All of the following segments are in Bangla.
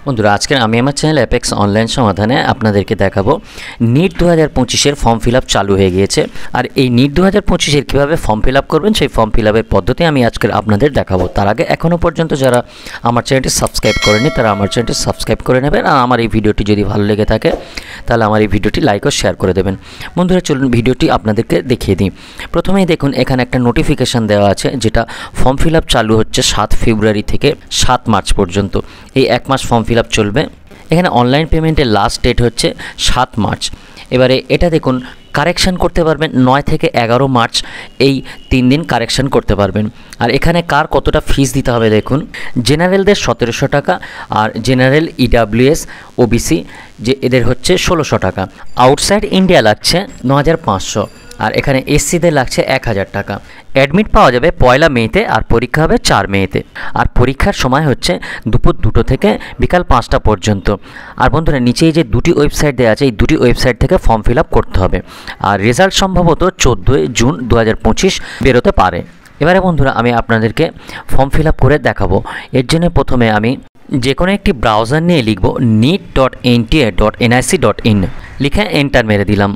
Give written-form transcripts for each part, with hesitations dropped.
বন্ধুরা আজকে আমি আমার চ্যানেল অ্যাপেক্স অনলাইন সমাধানে আপনাদেরকে দেখাবো নিট 2025 ফর্ম ফিল আপ চালু হয়ে গিয়েছে। আর এই নিট 2025 কীভাবে ফর্ম ফিল আপ করবেন সেই ফর্ম ফিল আপের পদ্ধতি আমি আজকে আপনাদের দেখাবো। তার আগে এখনও পর্যন্ত যারা আমার চ্যানেলটি সাবস্ক্রাইব করেনি তারা আমার চ্যানেলটি সাবস্ক্রাইব করে নেবেন। আর আমার এই ভিডিওটি যদি ভালো লেগে থাকে তাহলে আমার এই ভিডিওটি লাইক ও শেয়ার করে দেবেন। বন্ধুরা চলুন ভিডিওটি আপনাদেরকে দেখিয়ে দিই। প্রথমেই দেখুন এখানে একটা নোটিফিকেশান দেওয়া আছে যেটা ফর্ম ফিল আপ চালু হচ্ছে 7 ফেব্রুয়ারি থেকে 7 মার্চ পর্যন্ত। এই এক মাস ফর্ম ফিল আপ চলবে। এখানে অনলাইন পেমেন্টের লাস্ট ডেট হচ্ছে 7 মার্চ। এবারে এটা দেখুন কারেকশান করতে পারবেন 9 থেকে 11 মার্চ, এই 3 দিন কারেকশান করতে পারবেন। আর এখানে কার কতটা ফিস দিতে হবে দেখুন, জেনারেলদের 1700 টাকা, আর জেনারেল ইডাব্লিউএস ওবিসি যে এদের হচ্ছে 1600 টাকা। আউটসাইড ইন্ডিয়া লাগছে 9500, আর এখানে এসসিদের লাগছে 1000 টাকা। অ্যাডমিট পাওয়া যাবে 1 মেতে, আর পরীক্ষা হবে 4 মেতে। আর পরীক্ষার সময় হচ্ছে দুপুর 2টো থেকে বিকাল 5টা পর্যন্ত। আর বন্ধুরা নিচে এই যে দুটি ওয়েবসাইট দেওয়া আছে, এই দুটি ওয়েবসাইট থেকে ফর্ম ফিল আপ করতে হবে। আর রেজাল্ট সম্ভবত 14 জুন 2025 বেরোতে পারে। এবারে বন্ধুরা আমি আপনাদেরকে ফর্ম ফিল আপ করে দেখাবো। এর জন্য প্রথমে আমি যে কোনো একটি ব্রাউজার নিয়ে লিখব NEET.nta.nic.in, লিখে এন্টার মেরে দিলাম।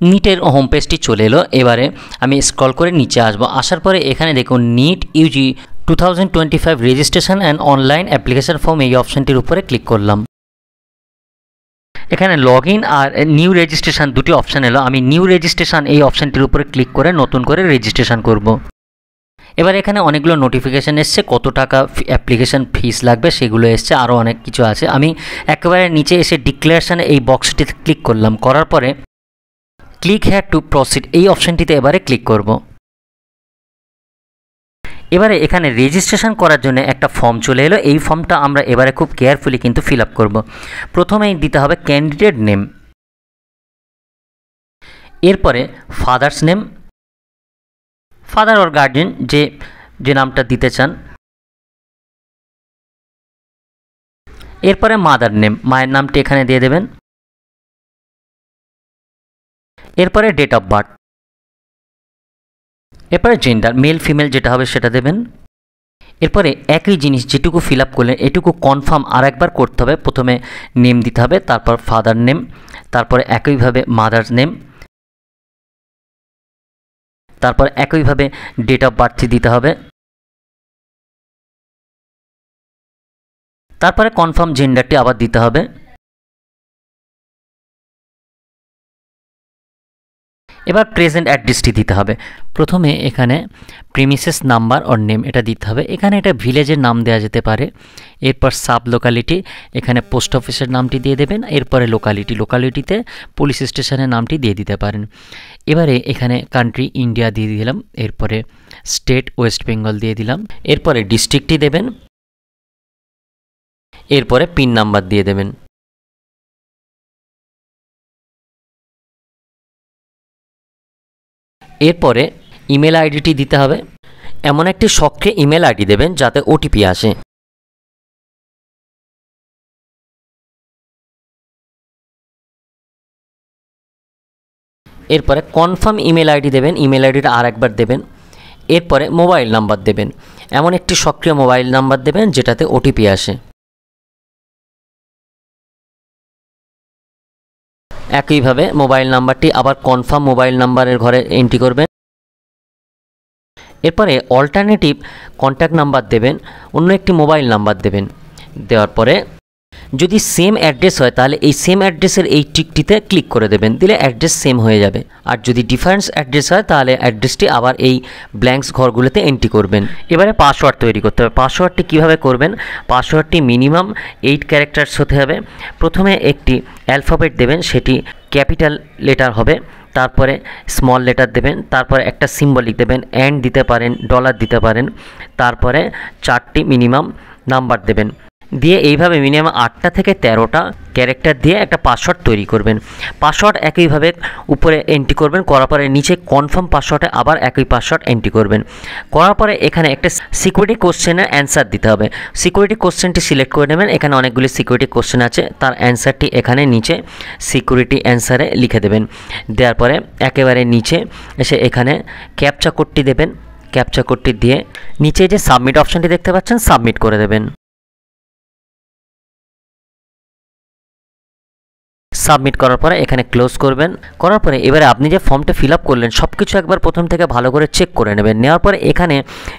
নিটের হোম পেজটি চলে এলো। এবারে আমি স্ক্রল করে নিচে আসবো। আসার পরে এখানে দেখুন NEET UG 2025 registration and online application form, এই অপশানটির উপরে ক্লিক করলাম। এখানে লগ ইন আর নিউ রেজিস্ট্রেশন দুটি অপশান এলো। আমি নিউ রেজিস্ট্রেশন এই অপশানটির উপরে ক্লিক করে নতুন করে রেজিস্ট্রেশন করব। এবার এখানে অনেকগুলো নোটিফিকেশান এসছে, কত টাকা অ্যাপ্লিকেশান ফিস লাগবে সেগুলো এসছে, আরও অনেক কিছু আছে। আমি একেবারে নিচে এসে ডিক্লারেশানে এই বক্সটিতে ক্লিক করলাম। করার পরে ক্লিক হেয়ার টু প্রসিড এই অপশানটিতে এবারে ক্লিক করব। এবারে এখানে রেজিস্ট্রেশন করার জন্য একটা ফর্ম চলে এলো। এই ফর্মটা আমরা এবারে খুব কেয়ারফুলি কিন্তু ফিল আপ করব। প্রথমেই দিতে হবে ক্যান্ডিডেট নেম, এরপরে father's name, father or guardian যে নামটা দিতে চান, এরপরে মাদার নেম, মায়ের নামটি এখানে দিয়ে দেবেন। এরপরে ডেট অফ বার্থ, এরপরে জেন্ডার, মেল ফিমেল যেটা হবে সেটা দেবেন। এরপরে একই জিনিস যেটুকু ফিল আপ করলেন এটুকু কনফার্ম আর একবার করতে হবে। প্রথমে নেম দিতে হবে, তারপর ফাদার নেম, তারপরে একইভাবে মাদার নেম, তারপর একইভাবে ডেট অফ বার্থ দিতে হবে, তারপরে কনফার্ম জেন্ডারটি আবার দিতে হবে। এবার প্রেজেন্ট অ্যাড্রেসটি দিতে হবে। প্রথমে এখানে প্রিমিসেস নাম্বার অর নেম এটা দিতে হবে। এখানে এটা ভিলেজের নাম দেওয়া যেতে পারে। এরপর সাব লোকালিটি, এখানে পোস্ট অফিসের নামটি দিয়ে দেবেন। এরপরে লোকালিটিতে পুলিশ স্টেশনের নামটি দিয়ে দিতে পারেন। এবারে এখানে কান্ট্রি ইন্ডিয়া দিয়ে দিলাম, এরপরে স্টেট ওয়েস্ট বেঙ্গল দিয়ে দিলাম, এরপরে ডিস্ট্রিক্টটি দেবেন, এরপরে পিন নাম্বার দিয়ে দেবেন। এরপরে ইমেল আইডিটি দিতে হবে। এমন একটি সক্রিয় ইমেল আইডি দেবেন যাতে ওটিপি আসে। এরপরে কনফার্ম ইমেল আইডি দেবেন, ইমেল আইডিটা আর একবার দেবেন। এরপরে মোবাইল নাম্বার দেবেন, এমন একটি সক্রিয় মোবাইল নাম্বার দেবেন যেটাতে ওটিপি আসে। একইভাবে মোবাইল নাম্বারটি আবার কনফার্ম মোবাইল নাম্বারের ঘরে এন্ট্রি করবেন। এরপরে অল্টারনেটিভ কন্ট্যাক্ট নাম্বার দেবেন, অন্য একটি মোবাইল নাম্বার দেবেন। দেওয়ার পরে যদি সেম অ্যাড্রেস হয় তাহলে এই সেম অ্যাড্রেসের এই টিকটিতে ক্লিক করে দেবেন, দিলে অ্যাড্রেস সেম হয়ে যাবে। আর যদি ডিফারেন্স অ্যাড্রেস হয় তাহলে অ্যাড্রেসটি আবার এই ব্ল্যাঙ্কস ঘরগুলোতে এন্ট্রি করবেন। এবারে পাসওয়ার্ড তৈরি করতে হবে। পাসওয়ার্ডটি কীভাবে করবেন, পাসওয়ার্ডটি মিনিমাম 8 ক্যারেক্টার্স হতে হবে। প্রথমে একটি অ্যালফাবেট দেবেন, সেটি ক্যাপিটাল লেটার হবে, তারপরে স্মল লেটার দেবেন, তারপরে একটা সিম্বলিক দেবেন, অ্যান্ড দিতে পারেন, ডলার দিতে পারেন, তারপরে 4টি মিনিমাম নাম্বার দেবেন। দিয়ে এইভাবে মিনিমাম 8টা থেকে 13টা ক্যারেক্টার দিয়ে একটা পাসওয়ার্ড তৈরি করবেন। পাসওয়ার্ড একইভাবে উপরে এন্ট্রি করবেন, করার পরে নিচে কনফার্ম পাসওয়ার্ডে আবার একই পাসওয়ার্ড এন্ট্রি করবেন। করার পরে এখানে একটা সিকিউরিটি কোশ্চেনের অ্যান্সার দিতে হবে। সিকিউরিটি কোশ্চেনটি সিলেক্ট করে নেবেন। এখানে অনেকগুলি সিকিউরিটি কোশ্চেন আছে, তার অ্যান্সারটি এখানে নিচে সিকিউরিটি অ্যান্সারে লিখে দেবেন। দেওয়ার পরে একেবারে নিচে এসে এখানে ক্যাপচা কোডটি দেবেন। ক্যাপচা কোডটি দিয়ে নিচে যে সাবমিট অপশানটি দেখতে পাচ্ছেন সাবমিট করে দেবেন। সাবমিট করার পরে এখানে ক্লোজ করবেন। করার পরে এবারে আপনি যে ফর্মটা ফিল আপ করলেন সব কিছু একবার প্রথম থেকে ভালো করে চেক করে নেবেন। নেওয়ার পরে এখানে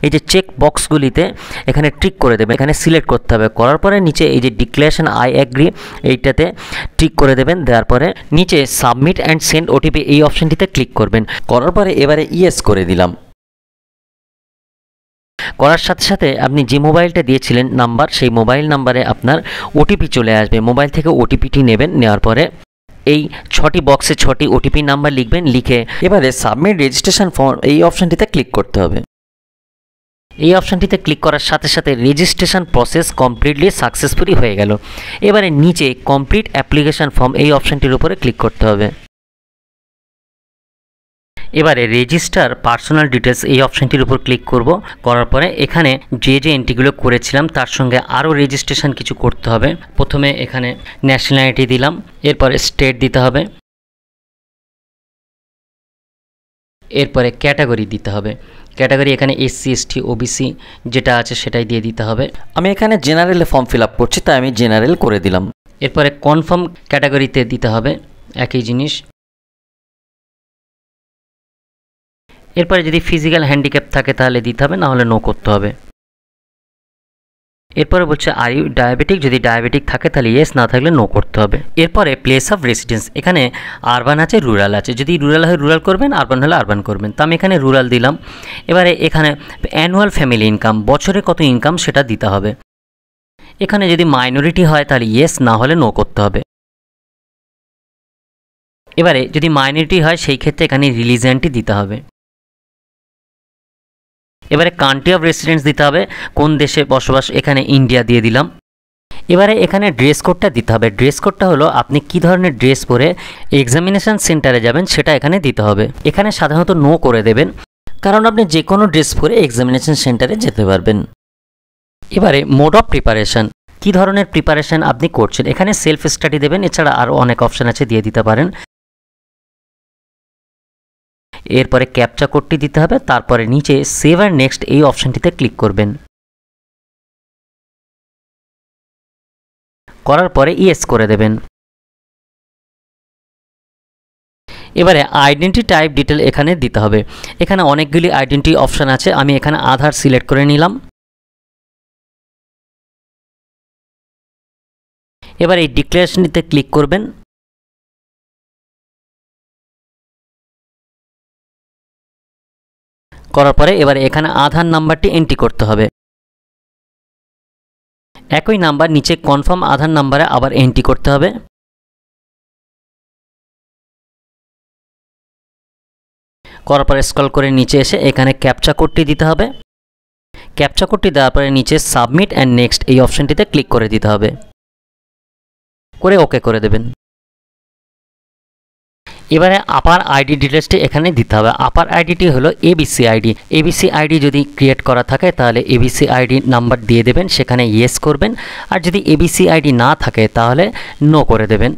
এই যে চেক বক্সগুলিতে এখানে টিক করে দেবেন, এখানে সিলেক্ট করতে হবে। করার পরে নিচে এই যে ডিক্লারেশন আই অ্যাগ্রি এইটাতে টিক করে দেবেন। দেওয়ার পরে নিচে সাবমিট অ্যান্ড সেন্ড ওটিপি এই অপশানটিতে ক্লিক করবেন। করার পরে এবারে ইয়েস করে দিলাম। করার সাথে সাথে আপনি যে মোবাইলটা দিয়েছিলেন নাম্বার, সেই মোবাইল নাম্বারে আপনার ওটিপি চলে আসবে। মোবাইল থেকে ওটিপিটি নেবেন। নেওয়ার পরে এই 6টি বক্সে 6টি ওটিপি নাম্বার লিখবেন। লিখে এবারে সাবমিট রেজিস্ট্রেশন ফর্ম এই অপশানটিতে ক্লিক করতে হবে। এই অপশানটিতে ক্লিক করার সাথে সাথে রেজিস্ট্রেশন প্রসেস কমপ্লিটলি সাকসেসফুলি হয়ে গেল। এবারে নিচে কমপ্লিট অ্যাপ্লিকেশন ফর্ম এই অপশানটির উপরে ক্লিক করতে হবে। এবারে রেজিস্টার পার্সোনাল ডিটেলস এই অপশানটির উপর ক্লিক করব। করার পরে এখানে যে এন্ট্রিগুলো করেছিলাম তার সঙ্গে আরও রেজিস্ট্রেশন কিছু করতে হবে। প্রথমে এখানে ন্যাশনালিটি দিলাম, এরপরে স্টেট দিতে হবে, এরপরে ক্যাটাগরি দিতে হবে। ক্যাটাগরি এখানে SC ST OBC যেটা আছে সেটাই দিয়ে দিতে হবে। আমি এখানে জেনারেলে ফর্ম ফিল আপ করছি, তাই আমি জেনারেল করে দিলাম। এরপরে কনফার্ম ক্যাটাগরিতে দিতে হবে একই জিনিস। এরপরে যদি ফিজিক্যাল হ্যান্ডিক্যাপ থাকে তাহলে দিতে হবে, না হলে নো করতে হবে। এরপরে বলছে আর ইউ ডায়াবেটিক, যদি ডায়াবেটিক থাকে তাহলে ইয়েস, না থাকলে নো করতে হবে। এরপরে প্লেস অফ রেসিডেন্স, এখানে আরবান আছে রুরাল আছে, যদি রুরাল হয় রুরাল করবেন, আরবান হলে আরবান করবেন। তো আমি এখানে রুরাল দিলাম। এবারে এখানে অ্যানুয়াল ফ্যামিলি ইনকাম, বছরে কত ইনকাম সেটা দিতে হবে। এখানে যদি মাইনরিটি হয় তাহলে ইয়েস, না হলে নো করতে হবে। এবারে যদি মাইনরিটি হয় সেই ক্ষেত্রে এখানে রিলিজিয়নটি দিতে হবে। এবারে কান্ট্রি অফ রেসিডেন্স দিতে হবে, কোন দেশে বসবাস, এখানে ইন্ডিয়া দিয়ে দিলাম। এবারে এখানে ড্রেস কোডটা দিতে হবে। ড্রেস কোডটা হলো আপনি কি ধরনের ড্রেস পরে এক্সামিনেশন সেন্টারে যাবেন সেটা এখানে দিতে হবে। এখানে সাধারণত নো করে দেবেন, কারণ আপনি যে কোনো ড্রেস পরে এক্সামিনেশন সেন্টারে যেতে পারবেন। এবারে মোড অফ প্রিপারেশন, কি ধরনের প্রিপারেশন আপনি করছেন, এখানে সেলফ স্টাডি দেবেন। এছাড়া আরও অনেক অপশান আছে, দিয়ে দিতে পারেন। এরপরে ক্যাপচা কোডটি দিতে হবে। তারপরে নিচে সেভ অ্যান্ড নেক্সট এই অপশানটিতে ক্লিক করবেন। করার পরে ইয়েস করে দেবেন। এবারে আইডেন্টি টাইপ ডিটেল এখানে দিতে হবে। এখানে অনেকগুলি আইডেন্টি অপশান আছে, আমি এখানে আধার সিলেক্ট করে নিলাম। এবার এই ডিক্লারেশনটিতে ক্লিক করবেন। করার পরে এবারে এখানে আধার নাম্বারটি এন্ট্রি করতে হবে। একই নাম্বার নিচে কনফার্ম আধার নাম্বারে আবার এন্ট্রি করতে হবে। করার পরে স্ক্রল করে নিচে এসে এখানে ক্যাপচা কোডটি দিতে হবে। ক্যাপচা কোডটি দেওয়ার পরে নিচে সাবমিট অ্যান্ড নেক্সট এই অপশানটিতে ক্লিক করে দিতে হবে, করে ওকে করে দেবেন। এবারে আপার আইডি ডিটেলসটি এখানে দিতে হবে। আপার আইডিটি হলো ABC আইডি। ABC আইডি যদি ক্রিয়েট করা থাকে তাহলে ABC আইডি নাম্বার দিয়ে দেবেন, সেখানে ইয়েস করবেন। আর যদি ABC আইডি না থাকে তাহলে নো করে দেবেন।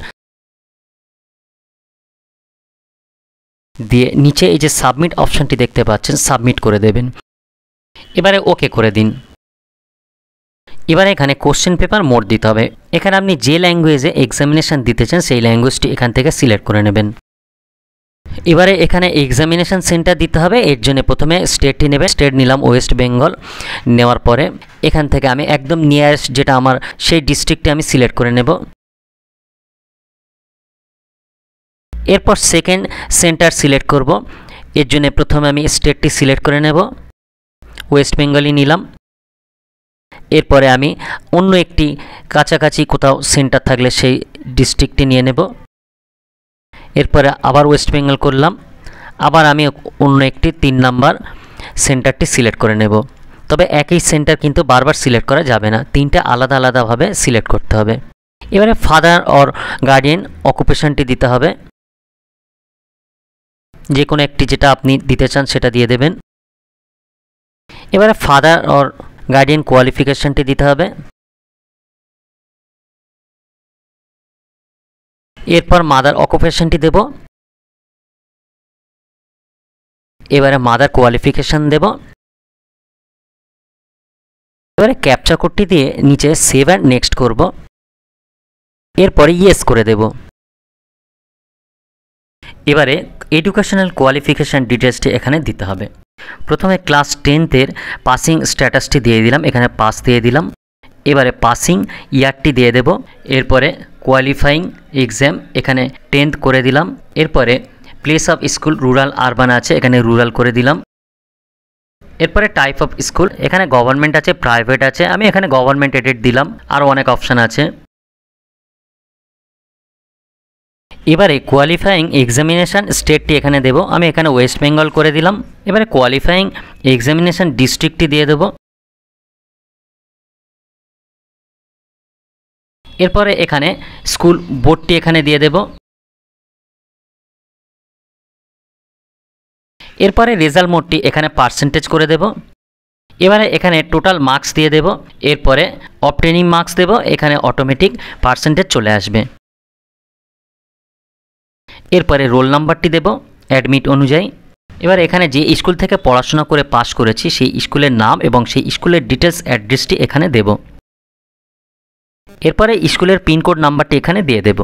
দিয়ে নিচে এই যে সাবমিট অপশানটি দেখতে পাচ্ছেন, সাবমিট করে দেবেন। এবারে ওকে করে দিন। এবারে এখানে কোশ্চেন পেপার মোড দিতে হবে। এখানে আপনি যে ল্যাঙ্গুয়েজে এক্সামিনেশান দিতে চান সেই ল্যাঙ্গুয়েজটি এখান থেকে সিলেক্ট করে নেবেন। এবারে এখানে এক্সামিনেশান সেন্টার দিতে হবে। এর জন্য প্রথমে স্টেটটি নেবে। স্টেট নিলাম ওয়েস্ট বেঙ্গল। নেওয়ার পরে এখান থেকে আমি একদম নিয়ারেস্ট যেটা আমার সেই ডিস্ট্রিক্টে আমি সিলেক্ট করে নেব। এরপর সেকেন্ড সেন্টার সিলেক্ট করব। এর জন্য প্রথমে আমি স্টেটটি সিলেক্ট করে নেব, ওয়েস্ট বেঙ্গলই নিলাম। এরপরে আমি অন্য একটি কাছাকাছি কোথাও সেন্টার থাকলে সেই ডিস্ট্রিক্টটি নিয়ে নেব। এরপরে আবার ওয়েস্ট বেঙ্গল করলাম। আবার আমি অন্য একটি 3 নাম্বার সেন্টারটি সিলেক্ট করে নেব। তবে একই সেন্টার কিন্তু বারবার সিলেক্ট করা যাবে না, 3টা আলাদা আলাদাভাবে সিলেক্ট করতে হবে। এবারে ফাদার অর গার্ডিয়ান অকুপেশনটি দিতে হবে, যে কোনো একটি যেটা আপনি দিতে চান সেটা দিয়ে দেবেন। এবারে ফাদার অর গার্ডিয়ান কোয়ালিফিকেশনটি দিতে হবে। এরপর মাদার অকুপেশনটি দেব। এবারে মাদার কোয়ালিফিকেশন দেব। এবারে ক্যাপচা কোডটি দিয়ে নিচে সেভ অ্যান্ড নেক্সট করব। এরপরে ইয়েস করে দেব। এবারে এডুকেশনাল কোয়ালিফিকেশান ডিটেলসটি এখানে দিতে হবে। প্রথমে ক্লাস 10th পাসিং স্ট্যাটাসটি দিয়ে দিলাম, এখানে পাস দিয়ে দিলাম। এবারে পাসিং ইয়ারটি দিয়ে দেব। এরপরে কোয়ালিফাইং এক্সাম এখানে 10th করে দিলাম। এরপরে place of school rural urban আছে, এখানে রুরাল করে দিলাম। এরপরে টাইপ অফ স্কুল এখানে গভর্নমেন্ট আছে, প্রাইভেট আছে, আমি এখানে গভর্নমেন্ট এডেড দিলাম, আরও অনেক অপশান আছে। এবারে কোয়ালিফাইং এক্সামিনেশান স্টেটটি এখানে দেব, আমি এখানে ওয়েস্ট বেঙ্গল করে দিলাম। এবারে কোয়ালিফাইং এক্সামিনেশান ডিস্ট্রিক্টটি দিয়ে দেব। এরপরে এখানে স্কুল বোর্ডটি এখানে দিয়ে দেব। এরপরে রেজাল্ট মোডটি এখানে পার্সেন্টেজ করে দেব। এবারে এখানে টোটাল মার্কস দিয়ে দেব। এরপরে অবটেনিং মার্কস দেব, এখানে অটোমেটিক পার্সেন্টেজ চলে আসবে। এরপরে রোল নাম্বারটি দেব অ্যাডমিট অনুযায়ী। এবার এখানে যে স্কুল থেকে পড়াশোনা করে পাস করেছি সেই স্কুলের নাম এবং সেই স্কুলের ডিটেলস অ্যাড্রেসটি এখানে দেব। এরপরে স্কুলের পিনকোড নাম্বারটি এখানে দিয়ে দেব।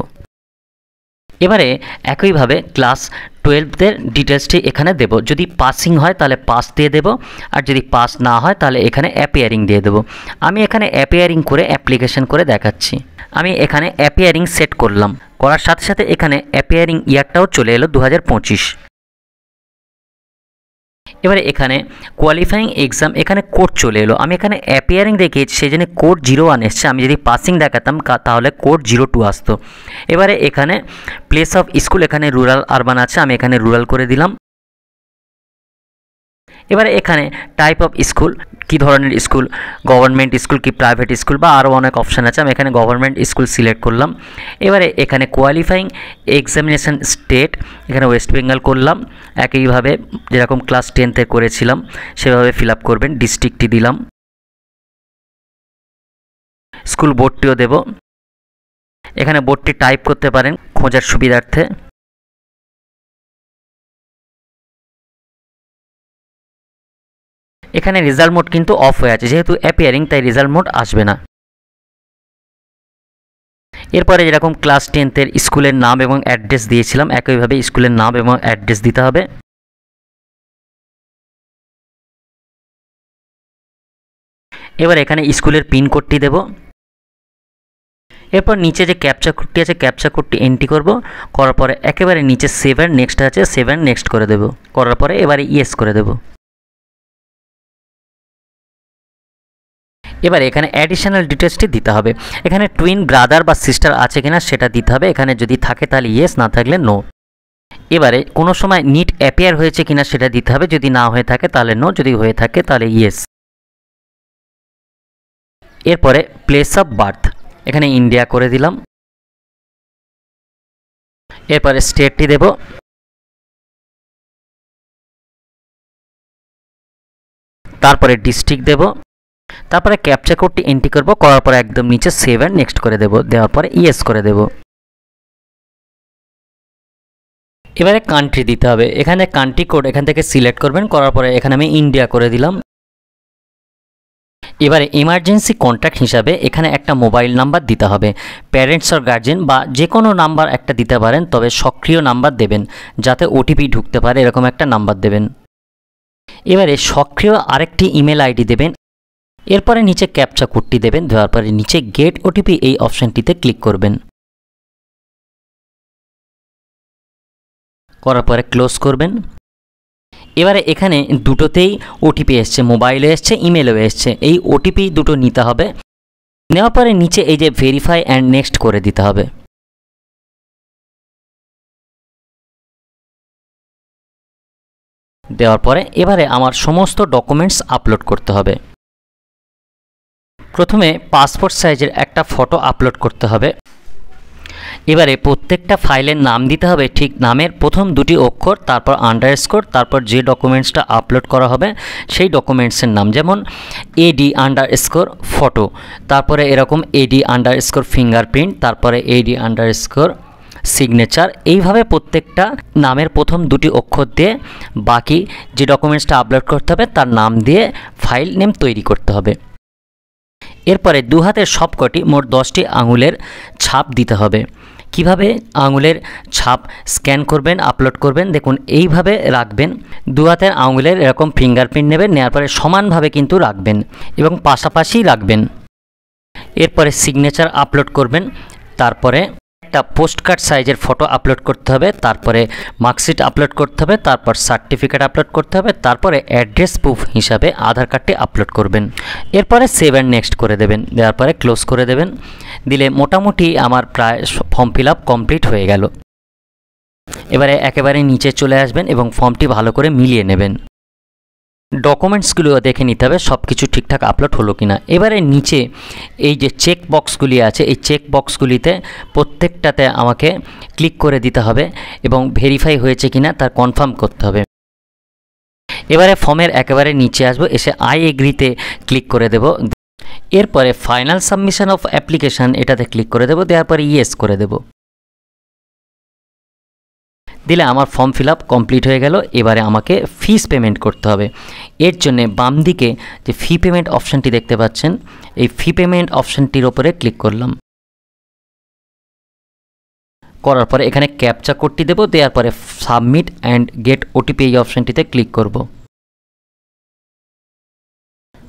এবারে একইভাবে ক্লাস 12 ডিটেলসটি এখানে দেব। যদি পাসিং হয় তাহলে পাস দিয়ে দেব, আর যদি পাস না হয় তাহলে এখানে অ্যাপিয়ারিং দিয়ে দেব। আমি এখানে অ্যাপিয়ারিং করে অ্যাপ্লিকেশন করে দেখাচ্ছি। আমি এখানে অ্যাপিয়ারিং সেট করলাম, করার সাথে সাথে এখানে অ্যাপিয়ারিং ইয়ারটাও চলে এলো 2025। এবারে এখানে কোয়ালিফাইং এক্সাম এখানে কোড চলে এলো, আমি এখানে অ্যাপিয়ারিং দেখিয়েছি সেই জন্য কোড 01 এসছে। আমি যদি পাসিং দেখাতাম তাহলে কোড 02 আসতো। এবারে এখানে প্লেস অফ স্কুল এখানে রুরাল আরবান আছে, আমি এখানে রুরাল করে দিলাম। এবারে এখানে টাইপ অফ স্কুল, কি ধরনের স্কুল, গভর্নমেন্ট স্কুল কি প্রাইভেট স্কুল বা আরও অনেক অপশান আছে, আমি এখানে গভর্নমেন্ট স্কুল সিলেক্ট করলাম। এবারে এখানে কোয়ালিফাইং এক্সামিনেশান স্টেট এখানে ওয়েস্ট বেঙ্গল করলাম। একইভাবে যেরকম ক্লাস 10 করেছিলাম সেভাবে ফিল আপ করবেন। ডিস্ট্রিক্টটি দিলাম, স্কুল বোর্ডটিও দেব। এখানে বোর্ডটি টাইপ করতে পারেন খোঁজার সুবিধার্থে। এখানে রেজাল্ট মোড কিন্তু অফ হয়ে আছে, যেহেতু অ্যাপিয়ারিং তাই রেজাল্ট মোড আসবে না। এরপরে যেরকম ক্লাস 10 স্কুলের নাম এবং অ্যাড্রেস দিয়েছিলাম একইভাবে স্কুলের নাম এবং অ্যাড্রেস দিতে হবে। এবার এখানে স্কুলের পিনকোডটি দেব। এরপর নিচে যে ক্যাপচা কোডটি আছে ক্যাপচা কোডটি এন্ট্রি করব, করার পরে একেবারে নিচে 7 নেক্সট আছে 7 নেক্সট করে দেব। করার পরে এবারে ইয়েস করে দেব। এবার এখানে অ্যাডিশনাল ডিটেলসটি দিতে হবে। এখানে টুইন ব্রাদার বা সিস্টার আছে কিনা সেটা দিতে হবে, এখানে যদি থাকে তাহলে ইয়েস, না থাকলে নো। এবারে কোনো সময় নিট অ্যাপিয়ার হয়েছে কিনা সেটা দিতে হবে, যদি না হয়ে থাকে তাহলে নো, যদি হয়ে থাকে তাহলে ইয়েস। এরপরে প্লেস অফ বার্থ এখানে ইন্ডিয়া করে দিলাম। এরপরে স্টেটটি দেব। তারপরে ডিস্ট্রিক্ট দেব। তারপরে ক্যাপচা কোডটি এন্ট্রি করব, করার পরে একদম নিচে 7 নেক্সট করে দেব। দেওয়ার পরে ইয়েস করে দেব। এবারে কান্ট্রি দিতে হবে, এখানে কান্ট্রি কোড এখান থেকে সিলেক্ট করবেন, করার পরে এখানে আমি ইন্ডিয়া করে দিলাম। এবারে ইমার্জেন্সি কন্ট্যাক্ট হিসাবে এখানে একটা মোবাইল নাম্বার দিতে হবে। প্যারেন্টস আর গার্জেন বা যে কোনো নাম্বার একটা দিতে পারেন, তবে সক্রিয় নাম্বার দেবেন যাতে ওটিপি ঢুকতে পারে, এরকম একটা নাম্বার দেবেন। এবারে সক্রিয় আরেকটি ইমেল আইডি দেবেন। এরপরে নিচে ক্যাপচা কোডটি দেবেন, দেওয়ার পরে নিচে গেট ওটিপি এই অপশানটিতে ক্লিক করবেন। করার পরে ক্লোজ করবেন। এবারে এখানে দুটোতেই ওটিপি এসছে, মোবাইলে এসছে, ইমেলও এসছে। এই ওটিপি দুটো নিতে হবে। নেওয়ার পরে নিচে এই যে ভেরিফাই অ্যান্ড নেক্সট করে দিতে হবে। দেওয়ার পরে এবারে আমার সমস্ত ডকুমেন্টস আপলোড করতে হবে। প্রথমে পাসপোর্ট সাইজের একটা ফটো আপলোড করতে হবে। এবারে প্রত্যেকটা ফাইলের নাম দিতে হবে ঠিক নামের প্রথম দুটি অক্ষর, তারপর আন্ডারস্কোর, তারপর যে ডকুমেন্টসটা আপলোড করা হবে সেই ডকুমেন্টসের নাম, যেমন AD_ফটো, তারপরে এরকম AD_, ফিঙ্গারপ্রিন্ট, তারপরে AD_, সিগনেচার। এইভাবে প্রত্যেকটা নামের প্রথম দুটি অক্ষর দিয়ে বাকি যে ডকুমেন্টসটা আপলোড করতে হবে তার নাম দিয়ে ফাইল নেম তৈরি করতে হবে। এরপরে দু হাতের সবকটি মোট 10টি আঙুলের ছাপ দিতে হবে। কিভাবে আঙুলের ছাপ স্ক্যান করবেন, আপলোড করবেন, দেখুন এইভাবে রাখবেন। দু হাতের আঙুলের এরকম ফিঙ্গারপ্রিন্ট নেবেন, নেওয়ার পরে সমানভাবে কিন্তু রাখবেন এবং পাশাপাশি রাখবেন। এরপরে সিগনেচার আপলোড করবেন, তারপরে একটা পোস্টকার্ড সাইজের ফটো আপলোড করতে হবে, তারপরে মার্কশিট আপলোড করতে হবে, তারপর সার্টিফিকেট আপলোড করতে হবে, তারপরে অ্যাড্রেস প্রুফ হিসাবে আধার কার্ডটি আপলোড করবেন। এরপরে সেভ অ্যান্ড নেক্সট করে দেবেন, দেওয়ার পরে ক্লোজ করে দেবেন। দিলে মোটামুটি আমার প্রায় ফর্ম ফিল আপ কমপ্লিট হয়ে গেল। এবারে একেবারে নিচে চলে আসবেন এবং ফর্মটি ভালো করে মিলিয়ে নেবেন। ডকুমেন্টসগুলো দেখে নিতে হবে সব কিছু ঠিকঠাক আপলোড হলো কিনা। এবারে নিচে এই যে চেক বক্সগুলি আছে, এই চেক বক্সগুলিতে প্রত্যেকটাতে আমাকে ক্লিক করে দিতে হবে এবং ভেরিফাই হয়েছে কিনা তার কনফার্ম করতে হবে। এবারে ফর্মের একেবারে নিচে আসবো, এসে আই এগ্রিতে ক্লিক করে দেব। এরপরে ফাইনাল সাবমিশন অফ অ্যাপ্লিকেশান এটাতে ক্লিক করে দেব, দেওয়ার পরে ইয়েস করে দেব। দিলে আমার ফর্ম ফিল আপ কমপ্লিট হয়ে গেল। এবারে আমাকে ফিস পেমেন্ট করতে হবে। এর জন্যে বাম দিকে যে ফি পেমেন্ট অপশানটি দেখতে পাচ্ছেন, এই ফি পেমেন্ট অপশানটির ওপরে ক্লিক করলাম। করার পরে এখানে ক্যাপচা কোডটি দেব, দেওয়ার পরে সাবমিট অ্যান্ড গেট ওটিপি এই অপশানটিতে ক্লিক করব।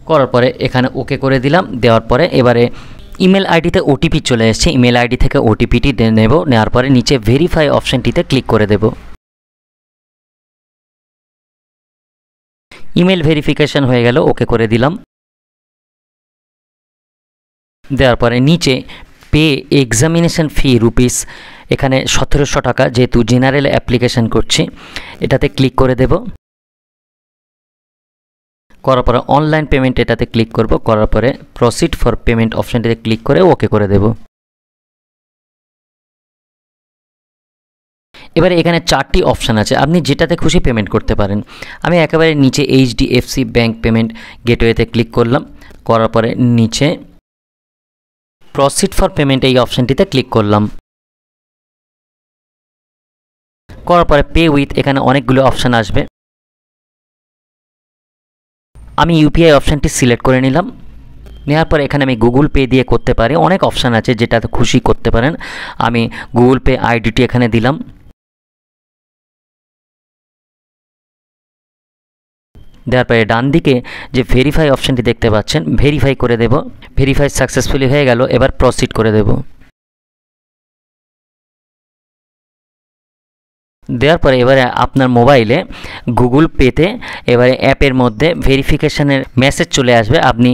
করার পরে এখানে ওকে করে দিলাম। দেওয়ার পরে এবারে ইমেল আইডিতে ওটিপি চলে এসেছে, ইমেল আইডি থেকে ওটিপিটি নেব। নেওয়ার পরে নিচে ভেরিফাই অপশানটিতে ক্লিক করে দেব। ইমেল ভেরিফিকেশন হয়ে গেল, ওকে করে দিলাম। দেওয়ার পরে নিচে পে এক্সামিনেশন ফি রুপিস, এখানে 1700 টাকা, যেহেতু জেনারেল অ্যাপ্লিকেশন করছি এটাতে ক্লিক করে দেব। করার পরে অনলাইন পেমেন্ট এটাতে ক্লিক করব। করার পরে প্রসিড ফর পেমেন্ট অপশানটিতে ক্লিক করে ওকে করে দেব। এবারে এখানে 4টি অপশান আছে, আপনি যেটাতে খুশি পেমেন্ট করতে পারেন। আমি একেবারে নিচে HDFC ব্যাঙ্ক পেমেন্ট গেটওয়েতে ক্লিক করলাম। করার পরে নিচে প্রসিড ফর পেমেন্ট এই অপশানটিতে ক্লিক করলাম। করার পরে পে উইথ, এখানে অনেকগুলো অপশান আসবে। আমি ইউপিআই অপশানটি সিলেক্ট করে নিলাম। নেওয়ার পরে এখানে আমি গুগল পে দিয়ে করতে পারি, অনেক অপশান আছে যেটাতে খুশি করতে পারেন। আমি গুগল পে আইডিটি এখানে দিলাম। দেওয়ার পরে ডান দিকে যে ভেরিফাই অপশানটি দেখতে পাচ্ছেন, ভেরিফাই করে দেব। ভেরিফাই সাকসেসফুলি হয়ে গেল, এবার প্রসিড করে দেব। দেওয়ার পরে এবারে আপনার মোবাইলে গুগল পেতে এবারে অ্যাপের মধ্যে ভেরিফিকেশানের মেসেজ চলে আসবে। আপনি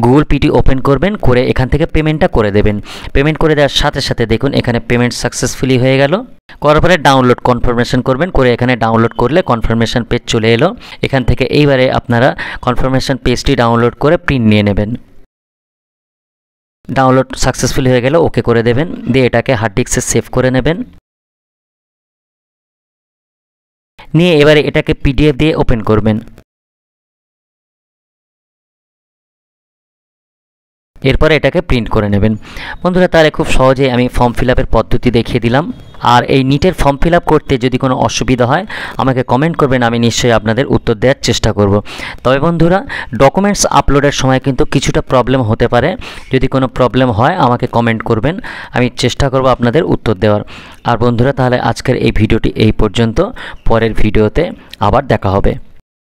গুগল পেটি ওপেন করবেন, করে এখান থেকে পেমেন্টটা করে দেবেন। পেমেন্ট করে দেওয়ার সাথে সাথে দেখুন এখানে পেমেন্ট সাকসেসফুলি হয়ে গেল। করার পরে ডাউনলোড কনফার্মেশন করবেন, করে এখানে ডাউনলোড করলে কনফার্মেশন পেজ চলে এলো। এখান থেকে এইবারে আপনারা কনফার্মেশন পেজটি ডাউনলোড করে প্রিন্ট নিয়ে নেবেন। ডাউনলোড সাকসেসফুলি হয়ে গেল, ওকে করে দেবেন। দিয়ে এটাকে হার্ড ডিস্কে সেভ করে নেবেন। নিয়ে এবারে এটাকে PDF দিয়ে ওপেন করবেন। এরপরে এটাকে প্রিন্ট করে নেবেন। বন্ধুরা, তাহলে খুব সহজেই আমি ফর্ম ফিল আপের পদ্ধতি দেখিয়ে দিলাম। আর এই নিটের ফর্ম ফিল আপ করতে যদি কোনো অসুবিধা হয় আমাকে কমেন্ট করবেন, আমি নিশ্চয়ই আপনাদের উত্তর দেওয়ার চেষ্টা করব। তবে বন্ধুরা, ডকুমেন্টস আপলোডের সময় কিন্তু কিছুটা প্রবলেম হতে পারে। যদি কোনো প্রবলেম হয় আমাকে কমেন্ট করবেন, আমি চেষ্টা করব আপনাদের উত্তর দেওয়ার। আর বন্ধুরা, তাহলে আজকের এই ভিডিওটি এই পর্যন্ত। পরের ভিডিওতে আবার দেখা হবে।